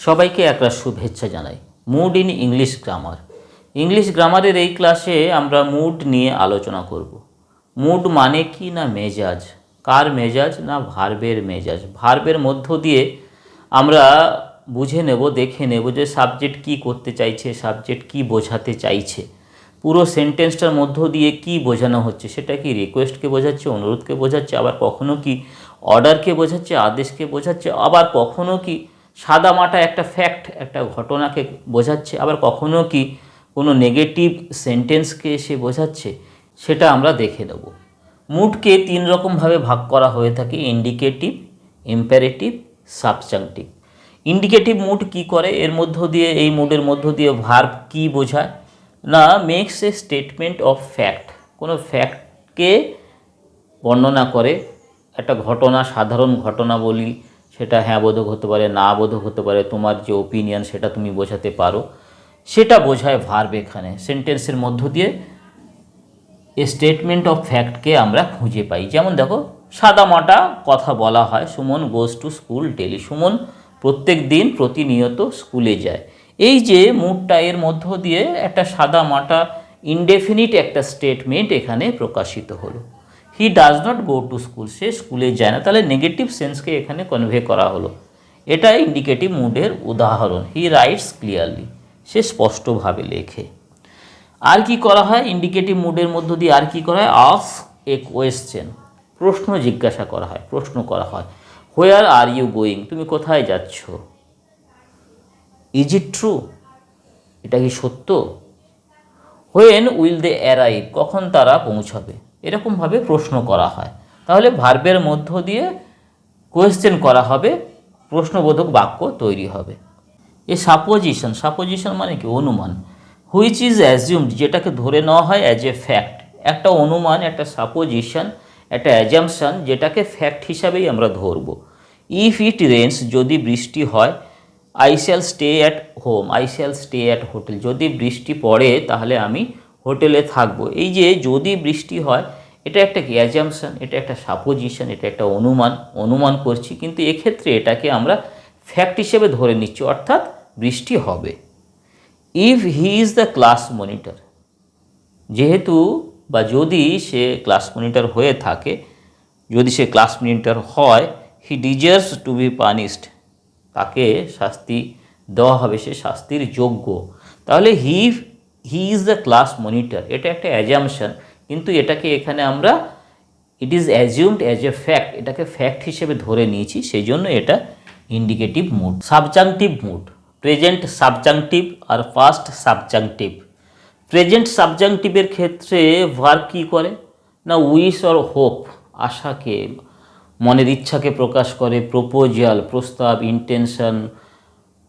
সবাইকে একটা শুভেচ্ছা জানাই। Mood in English grammar. English গ্রামারের এই ক্লাসে আমরা মুড নিয়ে আলোচনা করব। মুড মানে কি না মেজাজ। কার মেজাজ? না ভার্বের মেজাজ। ভার্বের মধ্য দিয়ে আমরা বুঝে নেব, দেখে নেব যে সাবজেক্ট কি করতে চাইছে, সাবজেক্ট কি বোঝাতে চাইছে, পুরো সেন্টেন্সটার মধ্য দিয়ে কি বোঝানো হচ্ছে। সেটা কি রিকোয়েস্টকে বোঝাচ্ছে, অনুরোধকে বোঝাচ্ছে, আবার কখনো কি অর্ডারকে বোঝাচ্ছে, আদেশকে বোঝাচ্ছে, আবার কখনো কি সাদামাটা একটা ফ্যাক্ট, একটা ঘটনাকে বোঝাচ্ছে, আবার কখনো কি কোনো নেগেটিভ সেন্টেন্সকে এসে বোঝাচ্ছে। সেটা আমরা দেখে নেব। মুডকে তিন রকমভাবে ভাগ করা হয়ে থাকে: indicative, imperative, subjunctive. Indicative mood কি করে? এর মধ্য দিয়ে, এই মুডের মধ্য দিয়ে ভার্ব কি বোঝায় না makes a statement of fact. কোনো ফ্যাক্টকে বর্ণনা করে। একটা ঘটনা, সাধারণ ঘটনা বলি, সেটা হ্যাঁ বোধক হতে পারে, না বোধক হতে পারে, তোমার যে ওপিনিয়ন সেটা তুমি বোঝাতে পারো, সেটা বোঝায় ভার্ব। এখানে সেন্টেন্সের মধ্য দিয়ে এ স্টেটমেন্ট অফ ফ্যাক্টকে আমরা খুঁজে পাই। যেমন দেখো, সাদামাটা কথা বলা হয়, Suman goes to school daily. Suman প্রত্যেক দিন প্রতিনিয়ত স্কুলে যায়। এই যে মুডটা, এর মধ্য দিয়ে একটা সাদামাটা ইনডেফিনিট একটা স্টেটমেন্ট এখানে প্রকাশিত হলো। He does not go to school, সে স্কুলে যায় না। তাহলে নেগেটিভ সেন্সকে এখানে কনভে করা হলো। এটা ইন্ডিকেটিভ মুডের উদাহরণ। হি রাইটস ক্লিয়ারলি, সে স্পষ্টভাবে লেখে। আর কি করা হয় ইন্ডিকেটিভ মুডের মধ্য দিয়ে? আর কি করা হয়? আস্ক এ কোয়েশ্চেন, প্রশ্ন জিজ্ঞাসা করা হয়, প্রশ্ন করা হয়। হোয়ার আর ইউ গোয়িং, তুমি কোথায় যাচ্ছ? ইজ ইট ট্রু, এটা কি সত্য? হোয়েন উইল দে অ্যারাইভ, কখন তারা পৌঁছাবে? এরকমভাবে প্রশ্ন করা হয়। তাহলে ভার্বের মধ্য দিয়ে কোয়েশ্চেন করা হবে, প্রশ্নবোধক বাক্য তৈরি হবে। এ সাপোজিশন, সাপোজিশন মানে কি? অনুমান। হুইচ ইজ অ্যাজিউমড, যেটাকে ধরে নেওয়া হয় অ্যাজ এ ফ্যাক্ট। একটা অনুমান, একটা সাপোজিশন, একটা অ্যাজাম্পশন, যেটাকে ফ্যাক্ট হিসাবেই আমরা ধরব। ইফ ইট রেন্স, যদি বৃষ্টি হয়। I shall stay at home, I shall stay at hotel, যদি বৃষ্টি পড়ে তাহলে আমি হোটেলে থাকবো। এই যে যদি বৃষ্টি হয়, এটা একটা কি? অ্যাজাম্পশন, এটা একটা সাপোজিশন, এটা একটা অনুমান, অনুমান করছি, কিন্তু এক্ষেত্রে এটাকে আমরা ফ্যাক্ট হিসেবে ধরে নিচ্ছি, অর্থাৎ বৃষ্টি হবে। If he is the class monitor, যেহেতু বা যদি সে ক্লাস মনিটর হয়ে থাকে, যদি সে ক্লাস মনিটর হয়, he deserves to be punished, তাকে শাস্তি দেওয়া হবে, সে শাস্তির যোগ্য। তাহলে he is the class monitor, এটা একটা অ্যাজাম্পশন, কিন্তু এটাকে এখানে আমরা it is assumed as a fact, এটাকে ফ্যাক্ট হিসেবে ধরে নিয়েছি, সেই জন্য এটা indicative mood. Subjunctive mood, present subjunctive আর পাস্ট সাবজাংটিভ। প্রেজেন্ট সাবজাংটিভের ক্ষেত্রে ভার্ব কী করে না উইশ অর হোপ, আশাকে, মনের ইচ্ছাকে প্রকাশ করে। প্রপোজাল, প্রস্তাব, ইন্টেনশন,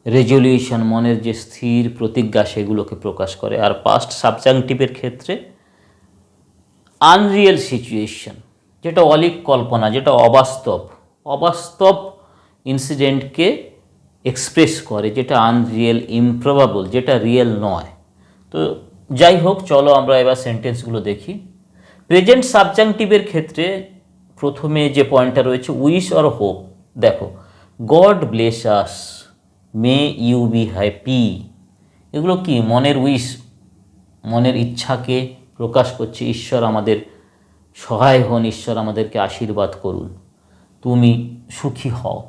রেজলিউশন, মনের যে স্থির প্রতিজ্ঞা সেগুলোকে প্রকাশ করে। আর পাস্ট সাবজাংটিভের ক্ষেত্রে আনরিয়েল সিচুয়েশন, যেটা অলিক কল্পনা, যেটা অবাস্তব, অবাস্তব ইনসিডেন্টকে এক্সপ্রেস করে, যেটা আনরিয়েল, ইমপ্রবাবল, যেটা রিয়েল নয়। তো যাই হোক, চলো আমরা এবার সেন্টেন্সগুলো দেখি। প্রেজেন্ট সাবজাংটিভের ক্ষেত্রে প্রথমে যে পয়েন্টটা রয়েছে উইশ অর হোপ। দেখো, God bless us, may you be happy, এগুলো কি? মনের উইশ, মনের ইচ্ছাকে প্রকাশ করছে। ঈশ্বর আমাদের সহায় হন, ঈশ্বর আমাদেরকে আশীর্বাদ করুন, তুমি সুখী হও।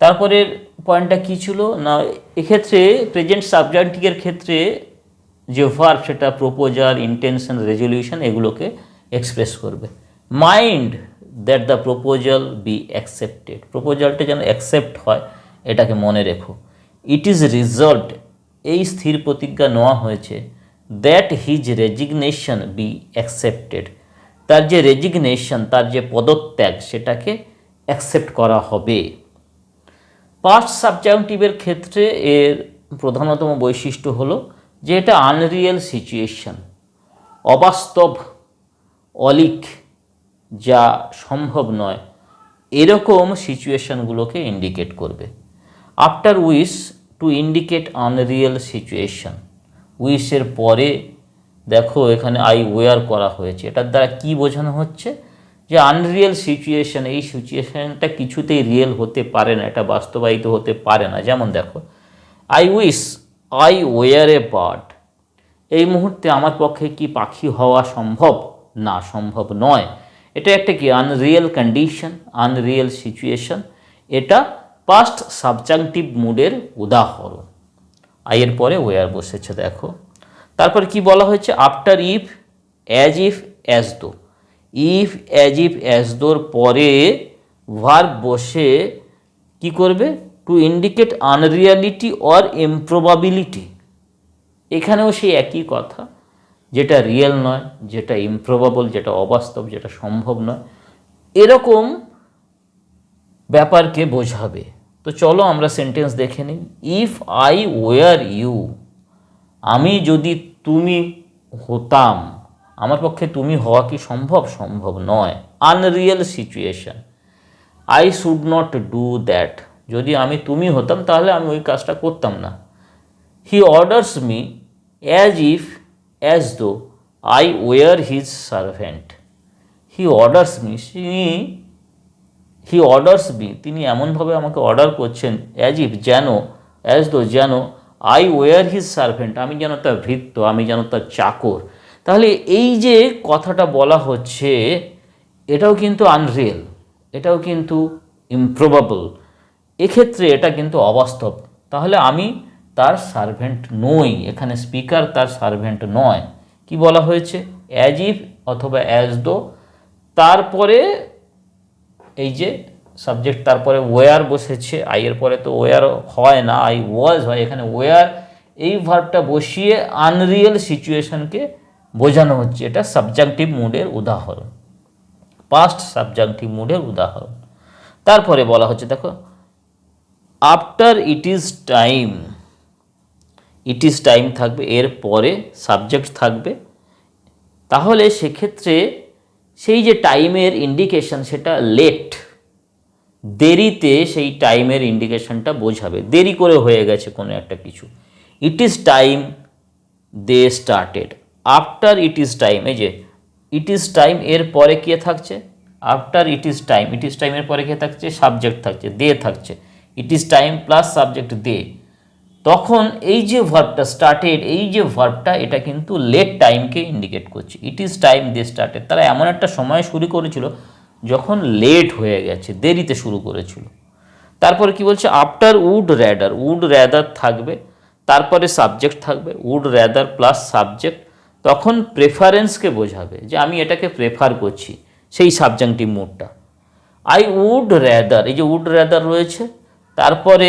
তারপরের পয়েন্টটা কী ছিল না, এক্ষেত্রে প্রেজেন্ট সাবজাংটিভের ক্ষেত্রে যে ভার্ব, সেটা প্রপোজাল, ইন্টেনশন, রেজলিউশন, এগুলোকে এক্সপ্রেস করবে। Mind that the proposal be accepted, প্রপোজালটা যেন অ্যাকসেপ্ট হয়, এটাকে মনে রেখো। ইট ইজ রিজলভড, এই স্থির প্রতিজ্ঞা নেওয়া হয়েছে। That his resignation be accepted, তার যে রেজিগনেশন, তার যে পদত্যাগ, সেটাকে অ্যাকসেপ্ট করা হবে। পাস্ট সাবজাংটিভের ক্ষেত্রে এর প্রধানতম বৈশিষ্ট্য হলো যে এটা আনরিয়েল সিচুয়েশন, অবাস্তব, অলিক, যা সম্ভব নয়, এরকম সিচুয়েশনগুলোকে ইন্ডিকেট করবে। After wish, to indicate unreal situation, উইশের পরে দেখো এখানে আই ওয়্যার করা হয়েছে। এটার দ্বারা কি বোঝানো হচ্ছে? যে আনরিয়েল সিচুয়েশন, এই সিচুয়েশনটা কিছুতেই রিয়েল হতে পারে না, এটা বাস্তবায়িত হতে পারে না। যেমন দেখো, I wish I were a bird, এই মুহূর্তে আমার পক্ষে কি পাখি হওয়া সম্ভব? না, সম্ভব নয়। এটা একটা কি আনরিয়েল কন্ডিশন, আনরিয়েল সিচুয়েশন। এটা পাস্ট সাবজাংটিভ মুডের উদাহরণ। আইয়ের পরে ওয়ার বসেছে দেখো। তারপর কি বলা হয়েছে? After if, as if, as though. If, as if, as দোর পরে ভার্ব বসে কি করবে? To indicate unreality or improbability. এখানেও সেই একই কথা, যেটা রিয়েল নয়, যেটা ইমপ্রবাবল, যেটা অবাস্তব, যেটা সম্ভব নয়, এরকম ব্যাপারকে বোঝাবে। তো চলো আমরা সেন্টেন্স দেখে নিই। ইফ আই ওয়ার ইউ, আমি যদি তুমি হতাম, আমার পক্ষে তুমি হওয়া কি সম্ভব? সম্ভব নয়। Unreal situation. I should not do that, যদি আমি তুমি হতাম তাহলে আমি ওই কাজটা করতাম না। He orders me as if, as though I were his servant. He orders me, he orders me, তিনি এমনভাবে আমাকে অর্ডার করছেন, অ্যাজ ইফ, যেন, অ্যাজ দো, যেন, আই ওয়ার হিজ সার্ভেন্ট, আমি যেন তার ভৃত্য, আমি যেন তার চাকর। তাহলে এই যে কথাটা বলা হচ্ছে, এটাও কিন্তু আনরিয়েল, এটাও কিন্তু ইমপ্রবাবল, এক্ষেত্রে এটা কিন্তু অবাস্তব। তাহলে আমি তার সার্ভেন্ট নই, এখানে স্পিকার তার সার্ভেন্ট নয়। কি বলা হয়েছে? অ্যাজ ইফ অথবা অ্যাজ দো, তারপরে এই যে সাবজেক্ট, তারপরে ওয়ার বসেছে। আইয়ের পরে তো ওয়ার হয় না, আই ওয়াজ হয়। এখানে ওয়ার, এই ভার্বটা বসিয়ে আনরিয়েল সিচুয়েশনকে বোঝানো হচ্ছে। এটা সাবজাংটিভ মুডের উদাহরণ, পাস্ট সাবজাংটিভ মুডের উদাহরণ। তারপরে বলা হচ্ছে দেখো, after it is time, it is time থাকবে, এর পরে সাবজেক্ট থাকবে। তাহলে সেক্ষেত্রে সেই যে টাইমের ইন্ডিকেশন, সেটা লেট, দেরিতে সেই টাইমের ইন্ডিকেশনটা বোঝাবে, দেরি করে হয়ে গেছে কোনো একটা কিছু। It is time they started. After it is time, এই যে ইট ইজ টাইম, এর পরে কে থাকছে? After it is time, it is টাইমের পরে কে থাকছে? সাবজেক্ট থাকছে, দে থাকছে। It is time plus subject they. তখন এই যে ভার্বটা স্টার্টেড, এই যে ভার্বটা, এটা কিন্তু লেট টাইমকে ইন্ডিকেট করছে। It is time they started, তারা এমন একটা সময় শুরু করেছিল যখন লেট হয়ে গেছে, দেরিতে শুরু করেছিল। তারপরে কি বলছে? After would rather, would rather থাকবে, তারপরে সাবজেক্ট থাকবে, উড র্যাদার প্লাস সাবজেক্ট। তখন প্রেফারেন্সকে বোঝাবে, যে আমি এটাকে প্রেফার করছি, সেই সাবজেক্টিভ মুডটা। আই উড র্যাদার, এই যে উড র্যাদার রয়েছে, তারপরে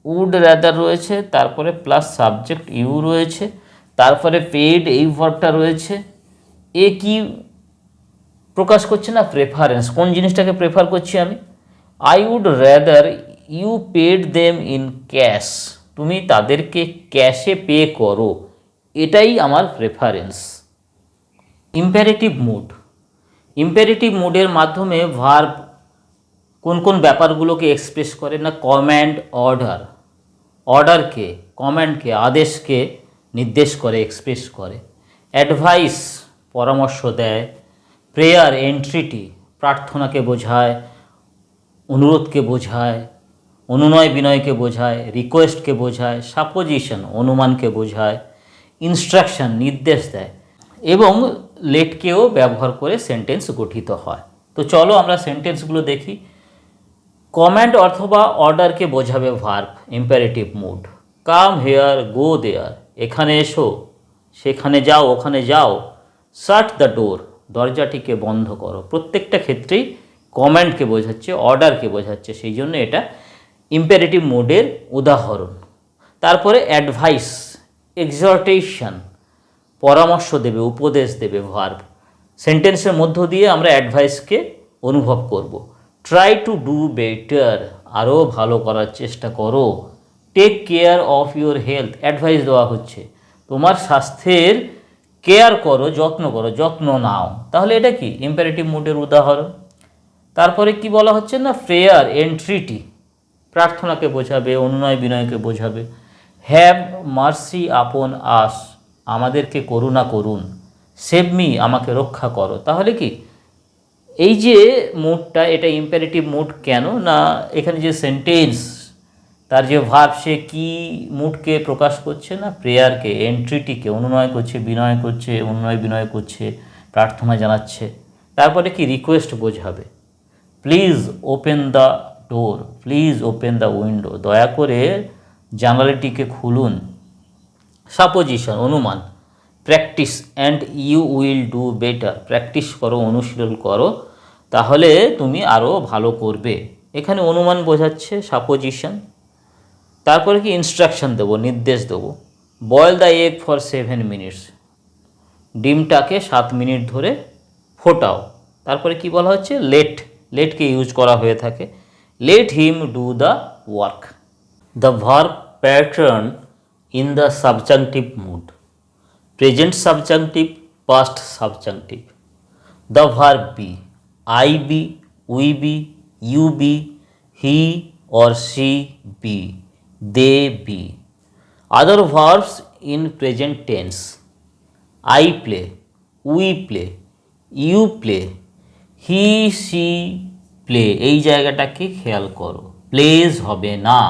উড র্যাদার রয়েছে, তারপরে প্লাস সাবজেক্ট ইউ রয়েছে, তারপরে পেড, এই ভার্বটা রয়েছে। এ কি প্রকাশ করছে না? প্রেফারেন্স। কোন জিনিসটাকে প্রেফার করছি আমি? I would rather you paid them in cash, তুমি তাদেরকে ক্যাশে পে করো, এটাই আমার প্রেফারেন্স। ইম্পারেটিভ মুড, ইম্পারেটিভ মুডের মাধ্যমে ভার্ব কোন কোন ব্যাপারগুলোকে এক্সপ্রেস করে না? কম্যান্ড, অর্ডার, অর্ডারকে, কম্যান্ডকে, আদেশকে নির্দেশ করে, এক্সপ্রেস করে। অ্যাডভাইস, পরামর্শ দেয়। প্রেয়ার, এন্ট্রিটি, প্রার্থনাকে বোঝায়, অনুরোধকে বোঝায়, অনুনয় বিনয়কে বোঝায়, রিকোয়েস্টকে বোঝায়। সাপোজিশন, অনুমানকে বোঝায়। ইনস্ট্রাকশন, নির্দেশ দেয়। এবং লেটকেও ব্যবহার করে সেন্টেন্স গঠিত হয়। তো চলো আমরা সেন্টেন্সগুলো দেখি। কম্যান্ড অথবা অর্ডারকে বোঝাবে verb, imperative mood. Come here, go there, এখানে এসো, সেখানে যাও, ওখানে যাও। শাট দ্য ডোর, দরজাটিকে বন্ধ করো। প্রত্যেকটা ক্ষেত্রেই কম্যান্ডকে বোঝাচ্ছে, অর্ডারকে বোঝাচ্ছে, সেই জন্য এটা ইম্পারেটিভ মুডের উদাহরণ। তারপরে অ্যাডভাইস, এক্সহর্টেশন, পরামর্শ দেবে, উপদেশ দেবে ভার্ব। সেন্টেন্সের মধ্য দিয়ে আমরা অ্যাডভাইসকে অনুভব করব। ট্রাই টু ডু বেটার, আরও ভালো করার চেষ্টা করো। Take care of your health, advice দেওয়া হচ্ছে, তোমার স্বাস্থ্যের কেয়ার করো, যত্ন করো, যত্ন নাও। তাহলে এটা কি? ইম্পারেটিভ মুডের উদাহরণ। তারপরে কি বলা হচ্ছে না? প্রেয়ার, এন্ট্রিটি, প্রার্থনাকে বোঝাবে, অনুনয় বিনয়কে বোঝাবে। হ্যাভ মার্সি আপন আস, আমাদেরকে করুণা করুন। সেভ মি, আমাকে রক্ষা করো। তাহলে কি? এই যে মুডটা, এটা ইম্পারেটিভ মুড কেন না, এখানে যে সেন্টেন্স তার যে ভার্ব সে কি মুডকে প্রকাশ করছে না, প্রেয়ারকে, এন্ট্রিটিকে অনুনয় করছে, বিনয় করছে, অনুনয় বিনয় করছে, প্রার্থনা জানাচ্ছে। তারপরে কি রিকোয়েস্ট বোঝাবে, please open the door, please open the window, দয়া করে জানালাটিকে খুলুন। সাপোজিশন অনুমান, practice and you will do better, practice করো, অনুশীলন করো, তাহলে তুমি আরও ভালো করবে। এখানে অনুমান বোঝাচ্ছে সাপোজিশন। তারপরে কি ইনস্ট্রাকশন দেবো, নির্দেশ দেবো, boil the egg for 7 minutes, ডিমটাকে 7 মিনিট ধরে ফোটাও। তারপরে কি বলা হচ্ছে, লেটকে ইউজ করা হয়ে থাকে, let him do the work. The verb pattern in the subjunctive mood, present subjunctive, past subjunctive. The verb be, I be, we be, you be, he or she be, they be. Other verbs in present tense, I play, we play, you play, he she play, এই জায়গাটাকে খেয়াল করো, plays হবে না,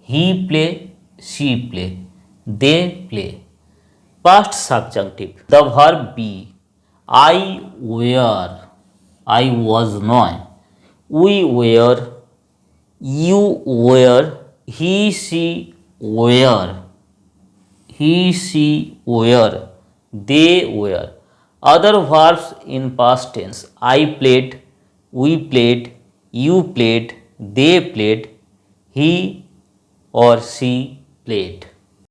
হি play, she play, they play। past subjunctive, the verb be, I wear, I was নয়, we wear, you wear, he she wear, they wear। Other verbs in past tense, I played, we played, you played, they played, he or she played।